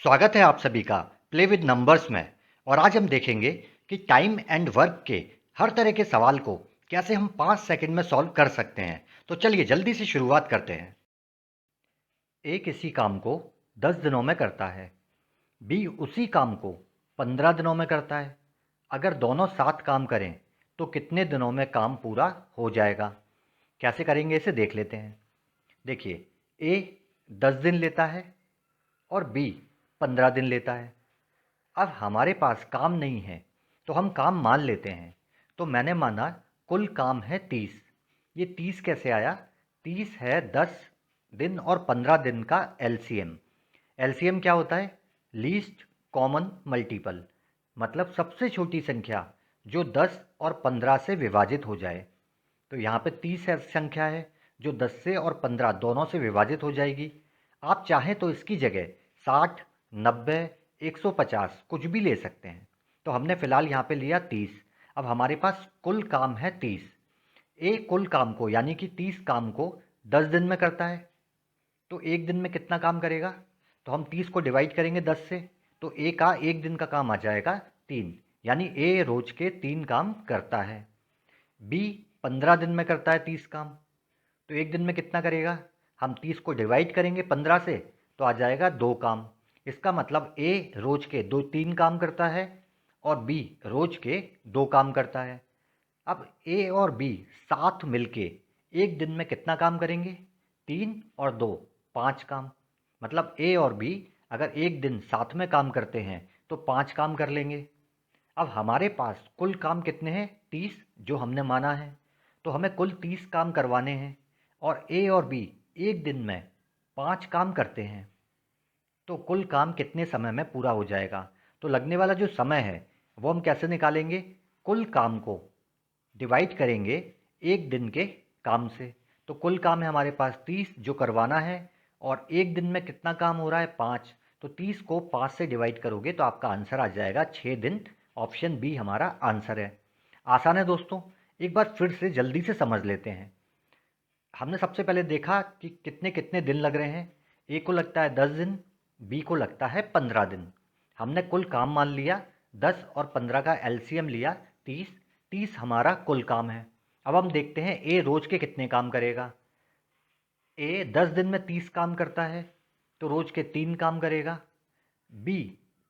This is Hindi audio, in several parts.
स्वागत है आप सभी का प्ले विद नंबर्स में। और आज हम देखेंगे कि टाइम एंड वर्क के हर तरह के सवाल को कैसे हम 5 सेकंड में सॉल्व कर सकते हैं। तो चलिए जल्दी से शुरुआत करते हैं। ए किसी काम को 10 दिनों में करता है, बी उसी काम को 15 दिनों में करता है। अगर दोनों साथ काम करें तो कितने दिनों में काम पूरा हो जाएगा? कैसे करेंगे इसे देख लेते हैं। देखिए, ए 10 दिन लेता है और बी 15 दिन लेता है। अब हमारे पास काम नहीं है तो हम काम मान लेते हैं। तो मैंने माना कुल काम है 30। ये 30 कैसे आया? 30 है 10 दिन और 15 दिन का एलसीएम। एलसीएम क्या होता है? लीस्ट कॉमन मल्टीपल, मतलब सबसे छोटी संख्या जो 10 और 15 से विभाजित हो जाए। तो यहाँ पे 30 संख्या है जो 10 से और 15 दोनों से विभाजित हो जाएगी। आप चाहें तो इसकी जगह 60, 90, 150 कुछ भी ले सकते हैं। तो हमने फिलहाल यहाँ पे लिया 30। अब हमारे पास कुल काम है 30। ए कुल काम को यानी कि 30 काम को 10 दिन में करता है। तो एक दिन में कितना काम करेगा? तो हम 30 को डिवाइड करेंगे 10 से, तो ए का एक दिन का काम आ जाएगा 3, यानी ए रोज के 3 काम करता है। बी 15 दिन में करता है 30 काम। तो एक दिन में कितना करेगा? हम 30 को डिवाइड करेंगे 15 से, तो आ जाएगा 2 काम। इसका मतलब ए रोज के 3 काम करता है और बी रोज के 2 काम करता है। अब ए और बी साथ मिलके एक दिन में कितना काम करेंगे? 3 और 2 5 काम। मतलब ए और बी अगर एक दिन साथ में काम करते हैं तो 5 काम कर लेंगे। अब हमारे पास कुल काम कितने हैं? 30 जो हमने माना है। तो हमें कुल 30 काम करवाने हैं और ए और बी एक दिन में 5 काम करते हैं। तो कुल काम कितने समय में पूरा हो जाएगा? तो लगने वाला जो समय है वो हम कैसे निकालेंगे? कुल काम को डिवाइड करेंगे एक दिन के काम से। तो कुल काम है हमारे पास 30 जो करवाना है, और एक दिन में कितना काम हो रहा है? 5। तो 30 को 5 से डिवाइड करोगे तो आपका आंसर आ जाएगा 6 दिन। ऑप्शन बी हमारा आंसर है। आसान है दोस्तों, एक बार फिर से जल्दी से समझ लेते हैं। हमने सबसे पहले देखा कि कितने कितने दिन लग रहे हैं। ए को लगता है 10 दिन, बी को लगता है 15 दिन। हमने कुल काम मान लिया, 10 और 15 का एलसीएम लिया 30। 30 हमारा कुल काम है। अब हम देखते हैं ए रोज के कितने काम करेगा। ए 10 दिन में 30 काम करता है तो रोज के 3 काम करेगा। बी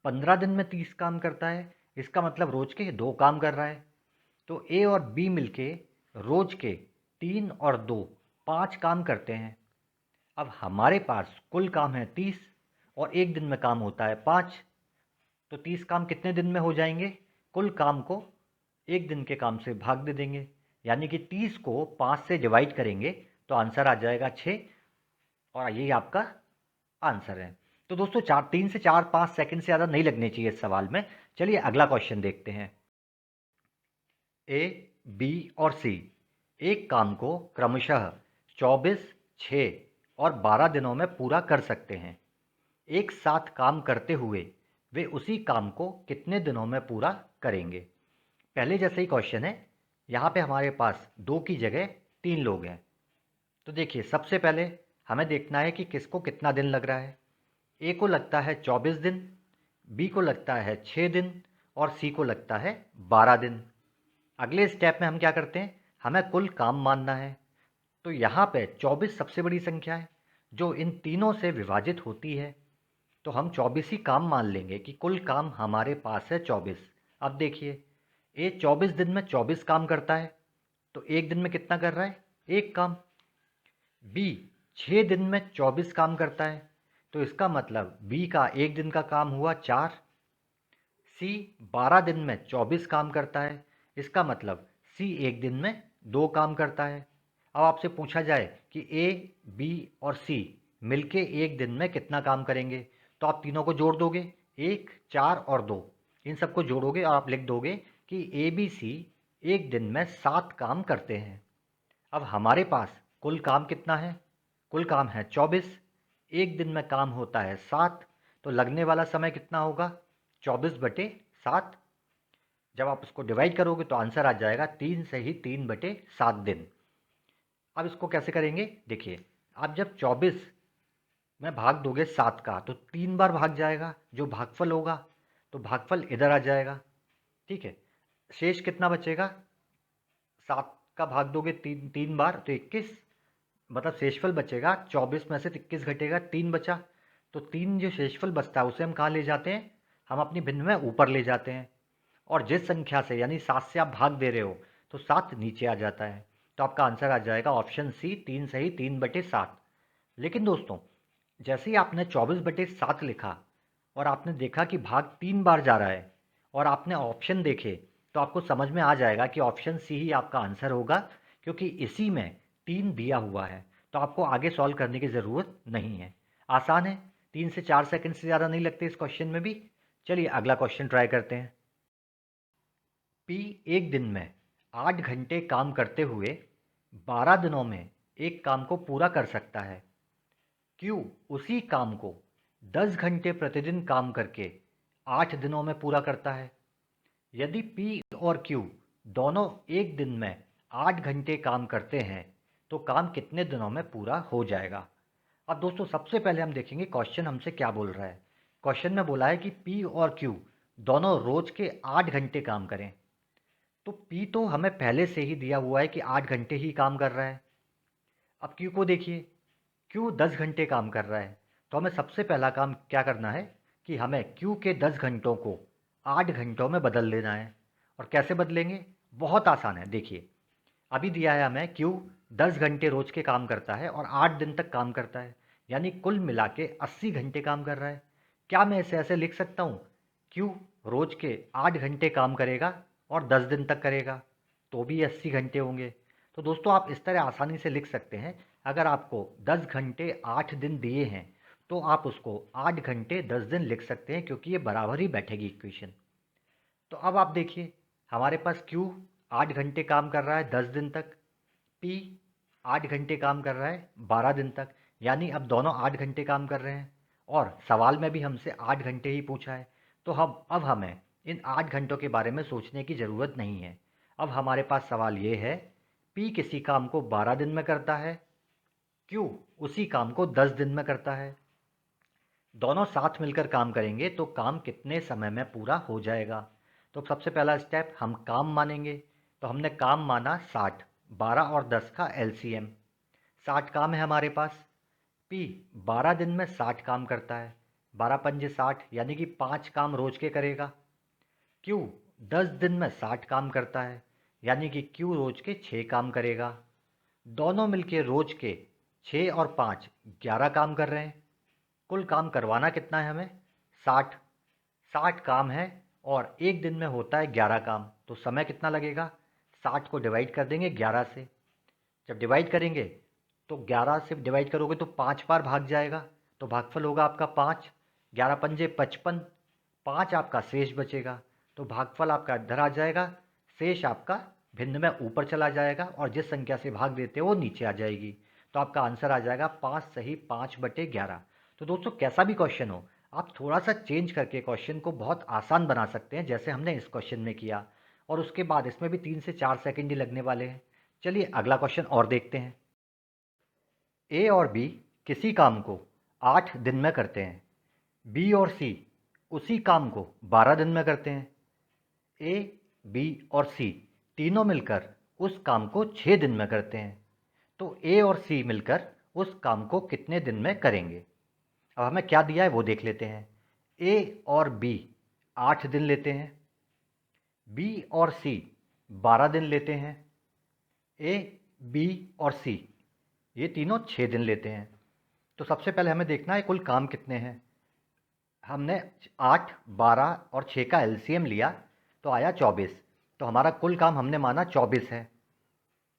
15 दिन में 30 काम करता है, इसका मतलब रोज के 2 काम कर रहा है। तो ए और बी मिलके रोज के 3 और 2 5 काम करते हैं। अब हमारे पास कुल काम है 30 और एक दिन में काम होता है 5। तो 30 काम कितने दिन में हो जाएंगे? कुल काम को एक दिन के काम से भाग दे देंगे, यानी कि 30 को 5 से डिवाइड करेंगे तो आंसर आ जाएगा 6। और यही आपका आंसर है। तो दोस्तों 3 से 4-5 सेकंड से ज़्यादा नहीं लगने चाहिए इस सवाल में। चलिए अगला क्वेश्चन देखते हैं। ए, बी और सी एक काम को क्रमशः 24, 6 और 12 दिनों में पूरा कर सकते हैं। एक साथ काम करते हुए वे उसी काम को कितने दिनों में पूरा करेंगे? पहले जैसे ही क्वेश्चन है, यहाँ पे हमारे पास 2 की जगह 3 लोग हैं। तो देखिए, सबसे पहले हमें देखना है कि किसको कितना दिन लग रहा है। ए को लगता है 24 दिन, बी को लगता है 6 दिन और सी को लगता है 12 दिन। अगले स्टेप में हम क्या करते हैं? हमें कुल काम मानना है। तो यहाँ पे 24 सबसे बड़ी संख्या है जो इन तीनों से विभाजित होती है। तो हम 24 ही काम मान लेंगे कि कुल काम हमारे पास है 24। अब देखिए, ए 24 दिन में 24 काम करता है तो एक दिन में कितना कर रहा है? एक काम। बी 6 दिन में 24 काम करता है तो इसका मतलब बी का एक दिन का काम हुआ 4। सी 12 दिन में 24 काम करता है, इसका मतलब सी एक दिन में 2 काम करता है। अब आपसे पूछा जाए कि ए, बी और सी मिलके एक दिन में कितना काम करेंगे, तो आप तीनों को जोड़ दोगे, 1, 4 और 2। इन सबको जोड़ोगे और आप लिख दोगे कि ए, बी, सी एक दिन में 7 काम करते हैं। अब हमारे पास कुल काम कितना है? कुल काम है 24। एक दिन में काम होता है 7। तो लगने वाला समय कितना होगा? 24/7। जब आप इसको डिवाइड करोगे तो आंसर आ जाएगा 3 से ही 3/7 दिन। अब इसको कैसे करेंगे? देखिए, आप जब 24 में भाग दोगे 7 का तो 3 बार भाग जाएगा, जो भागफल होगा, तो भागफल इधर आ जाएगा। ठीक है, शेष कितना बचेगा? 7 का भाग दोगे 3 बार तो 21, मतलब शेषफल बचेगा 24 में से 21 घटेगा, 3 बचा। तो 3 जो शेषफल बचता है उसे हम कहाँ ले जाते हैं? हम अपनी भिन्न में ऊपर ले जाते हैं। और जिस संख्या से यानी 7 से आप भाग दे रहे हो तो 7 नीचे आ जाता है। तो आपका आंसर आ जाएगा ऑप्शन सी, 3 सही, 3/7। लेकिन दोस्तों, जैसे ही आपने 24/7 लिखा और आपने देखा कि भाग 3 बार जा रहा है और आपने ऑप्शन देखे, तो आपको समझ में आ जाएगा कि ऑप्शन सी ही आपका आंसर होगा, क्योंकि इसी में 3 दिया हुआ है। तो आपको आगे सॉल्व करने की ज़रूरत नहीं है। आसान है, 3 से 4 सेकंड से ज़्यादा नहीं लगते इस क्वेश्चन में भी। चलिए अगला क्वेश्चन ट्राई करते हैं। पी एक दिन में 8 घंटे काम करते हुए 12 दिनों में एक काम को पूरा कर सकता है। क्यू उसी काम को 10 घंटे प्रतिदिन काम करके 8 दिनों में पूरा करता है। यदि पी और क्यू दोनों एक दिन में 8 घंटे काम करते हैं तो काम कितने दिनों में पूरा हो जाएगा? अब दोस्तों, सबसे पहले हम देखेंगे क्वेश्चन हमसे क्या बोल रहा है। क्वेश्चन में बोला है कि पी और क्यू दोनों रोज के 8 घंटे काम करें। तो पी तो हमें पहले से ही दिया हुआ है कि 8 घंटे ही काम कर रहा है। अब क्यू को देखिए, क्यू 10 घंटे काम कर रहा है। तो हमें सबसे पहला काम क्या करना है कि हमें क्यू के 10 घंटों को 8 घंटों में बदल लेना है। और कैसे बदलेंगे? बहुत आसान है। देखिए, अभी दिया है हमें क्यू 10 घंटे रोज के काम करता है और 8 दिन तक काम करता है, यानी कुल मिला के 80 घंटे काम कर रहा है। क्या मैं इसे ऐसे लिख सकता हूँ? क्यू रोज के 8 घंटे काम करेगा और 10 दिन तक करेगा, तो भी 80 घंटे होंगे। तो दोस्तों, आप इस तरह आसानी से लिख सकते हैं। अगर आपको 10 घंटे 8 दिन दिए हैं तो आप उसको 8 घंटे 10 दिन लिख सकते हैं, क्योंकि ये बराबर ही बैठेगी इक्वेशन। तो अब आप देखिए, हमारे पास क्यू 8 घंटे काम कर रहा है 10 दिन तक, पी 8 घंटे काम कर रहा है 12 दिन तक, यानी अब दोनों 8 घंटे काम कर रहे हैं। और सवाल में भी हमसे 8 घंटे ही पूछा है। तो हम अब हमें इन 8 घंटों के बारे में सोचने की ज़रूरत नहीं है। अब हमारे पास सवाल ये है, पी किसी काम को 12 दिन में करता है, क्यू उसी काम को 10 दिन में करता है। दोनों साथ मिलकर काम करेंगे तो काम कितने समय में पूरा हो जाएगा? तो सबसे पहला स्टेप, हम काम मानेंगे। तो हमने काम माना 60, 12 और 10 का एलसीएम। 60 काम है हमारे पास। पी 12 दिन में 60 काम करता है, 12 पंजे 60, यानी कि 5 काम रोज के करेगा। क्यू 10 दिन में 60 काम करता है, यानी कि क्यू रोज के 6 काम करेगा। दोनों मिलके रोज के 6 और 5 11 काम कर रहे हैं। कुल काम करवाना कितना है हमें? 60। 60 काम है और एक दिन में होता है 11 काम, तो समय कितना लगेगा? 60 को डिवाइड कर देंगे 11 से। जब डिवाइड करेंगे तो 11 से डिवाइड करोगे तो 5 बार भाग जाएगा, तो भागफल होगा आपका 5। 11 पंजे 55, 5 आपका शेष बचेगा, तो भागफल आपका इधर आ जाएगा, शेष आपका भिन्न में ऊपर चला जाएगा और जिस संख्या से भाग देते हो वो नीचे आ जाएगी। तो आपका आंसर आ जाएगा 5 सही, 5/11। तो दोस्तों, कैसा भी क्वेश्चन हो, आप थोड़ा सा चेंज करके क्वेश्चन को बहुत आसान बना सकते हैं, जैसे हमने इस क्वेश्चन में किया। और उसके बाद इसमें भी 3 से 4 सेकंड ही लगने वाले हैं। चलिए अगला क्वेश्चन और देखते हैं। ए और बी किसी काम को 8 दिन में करते हैं। बी और सी उसी काम को 12 दिन में करते हैं। ए, बी और सी तीनों मिलकर उस काम को 6 दिन में करते हैं। तो ए और सी मिलकर उस काम को कितने दिन में करेंगे? अब हमें क्या दिया है वो देख लेते हैं। ए और बी 8 दिन लेते हैं, बी और सी 12 दिन लेते हैं, ए, बी और सी ये तीनों 6 दिन लेते हैं। तो सबसे पहले हमें देखना है कुल काम कितने हैं। हमने 8, 12 और 6 का एलसीएम लिया तो आया 24। तो हमारा कुल काम हमने माना 24 है।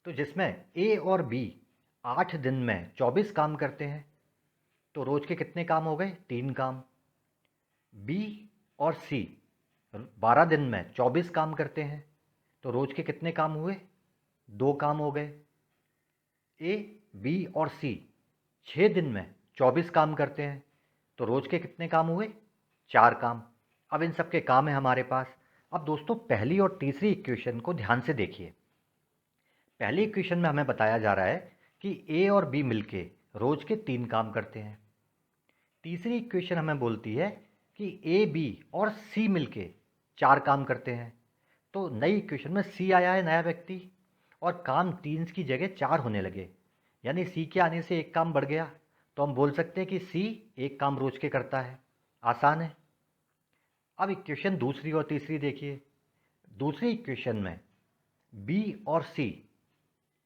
तो जिसमें ए और बी 8 दिन में 24 काम करते हैं, तो रोज के कितने काम हो गए? 3 काम। बी और सी 12 दिन में 24 काम करते हैं, तो रोज के कितने काम हुए? 2 काम हो गए। ए, बी और सी 6 दिन में 24 काम करते हैं, तो रोज के कितने काम हुए? 4 काम। अब इन सब के काम है हमारे पास। अब दोस्तों, पहली और तीसरी इक्वेशन को ध्यान से देखिए। पहली इक्वेशन में हमें बताया जा रहा है कि ए और बी मिलके रोज के 3 काम करते हैं। तीसरी इक्वेशन हमें बोलती है कि ए बी और सी मिलके 4 काम करते हैं। तो नई इक्वेशन में सी आया है, नया व्यक्ति, और काम 3 की जगह 4 होने लगे, यानी सी के आने से एक काम बढ़ गया। तो हम बोल सकते हैं कि सी एक काम रोज के करता है। आसान है। अब इक्वेशन दूसरी और तीसरी देखिए। दूसरी इक्वेशन में बी और सी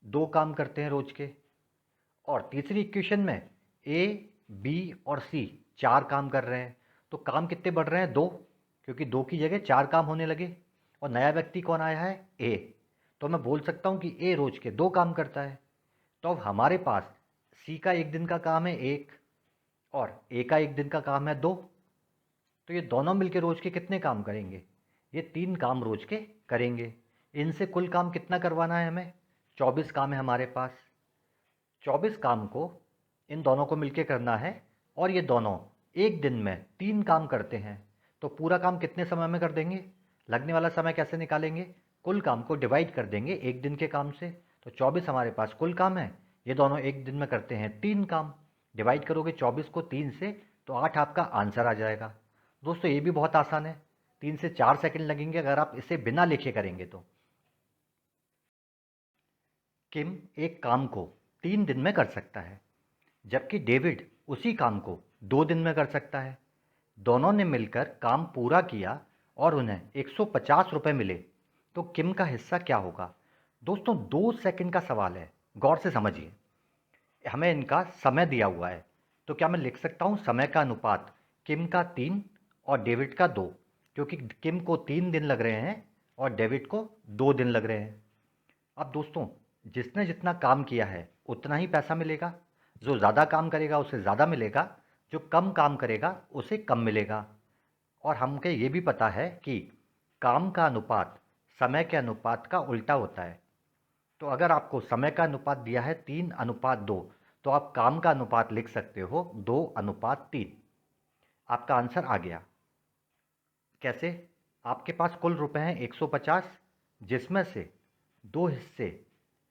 2 काम करते हैं रोज के, और तीसरी इक्वेशन में ए बी और सी 4 काम कर रहे हैं। तो काम कितने बढ़ रहे हैं? 2, क्योंकि 2 की जगह 4 काम होने लगे। और नया व्यक्ति कौन आया है? ए। तो मैं बोल सकता हूँ कि ए रोज के 2 काम करता है। तो अब हमारे पास सी का एक दिन का काम है 1 और ए का एक दिन का काम है 2। तो ये दोनों मिलके रोज के कितने काम करेंगे? ये 3 काम रोज के करेंगे। इनसे कुल काम कितना करवाना है हमें? 24 काम है हमारे पास। 24 काम को इन दोनों को मिलके करना है, और ये दोनों एक दिन में 3 काम करते हैं। तो पूरा काम कितने समय में कर देंगे? लगने वाला समय कैसे निकालेंगे? कुल काम को डिवाइड कर देंगे एक दिन के काम से। तो 24 हमारे पास कुल काम है, ये दोनों एक दिन में करते हैं 3 काम। डिवाइड करोगे 24 को 3 से तो 8 आपका आंसर आ जाएगा। दोस्तों ये भी बहुत आसान है, 3 से 4 सेकंड लगेंगे अगर आप इसे बिना लिखे करेंगे तो। किम एक काम को 3 दिन में कर सकता है, जबकि डेविड उसी काम को 2 दिन में कर सकता है। दोनों ने मिलकर काम पूरा किया और उन्हें 150 रुपये मिले। तो किम का हिस्सा क्या होगा? दोस्तों 2 सेकंड का सवाल है, गौर से समझिए। हमें इनका समय दिया हुआ है, तो क्या मैं लिख सकता हूँ समय का अनुपात किम का 3 और डेविड का 2, क्योंकि किम को 3 दिन लग रहे हैं और डेविड को 2 दिन लग रहे हैं। अब दोस्तों जिसने जितना काम किया है उतना ही पैसा मिलेगा। जो ज़्यादा काम करेगा उसे ज़्यादा मिलेगा, जो कम काम करेगा उसे कम मिलेगा। और हमको ये भी पता है कि काम का अनुपात समय के अनुपात का उल्टा होता है। तो अगर आपको समय का अनुपात दिया है 3:2, तो आप काम का अनुपात लिख सकते हो 2:3। आपका आंसर आ गया। कैसे? आपके पास कुल रुपए हैं 150, जिसमें से 2 हिस्से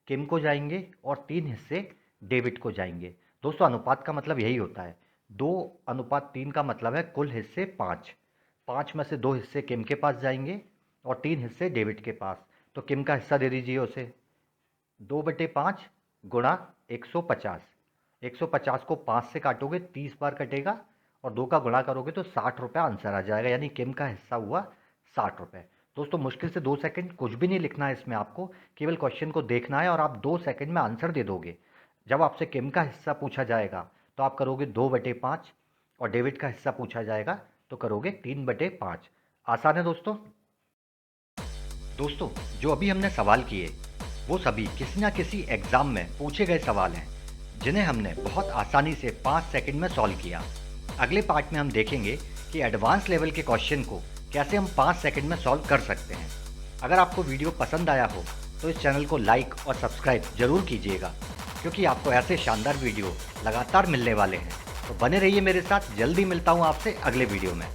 किम को जाएंगे और 3 हिस्से डेविड को जाएंगे। दोस्तों अनुपात का मतलब यही होता है, 2:3 का मतलब है कुल हिस्से 5। 5 में से 2 हिस्से किम के पास जाएंगे और 3 हिस्से डेविड के पास। तो किम का हिस्सा दे दीजिए उसे। 2/5 गुणा 150। 150 को 5 से काटोगे 30 बार कटेगा, और 2 का गुणा करोगे तो 60 रुपये आंसर आ जाएगा, यानी किम का हिस्सा हुआ 60 रुपये। दोस्तों मुश्किल से 2 सेकंड, कुछ भी नहीं लिखना है इसमें, आपको केवल क्वेश्चन को देखना है और आप 2 सेकंड में आंसर दे दोगे। जब आपसे किम का हिस्सा पूछा जाएगा तो आप करोगे 2/5, और डेविड का हिस्सा पूछा जाएगा तो करोगे 3/5। आसान है दोस्तों। दोस्तों जो अभी हमने सवाल किए वो सभी किसी ना किसी एग्जाम में पूछे गए सवाल हैं, जिन्हें हमने बहुत आसानी से 5 सेकंड में सॉल्व किया। अगले पार्ट में हम देखेंगे कि एडवांस लेवल के क्वेश्चन को कैसे हम 5 सेकंड में सॉल्व कर सकते हैं। अगर आपको वीडियो पसंद आया हो तो इस चैनल को लाइक और सब्सक्राइब जरूर कीजिएगा, क्योंकि आपको ऐसे शानदार वीडियो लगातार मिलने वाले हैं। तो बने रहिए मेरे साथ, जल्दी मिलता हूँ आपसे अगले वीडियो में।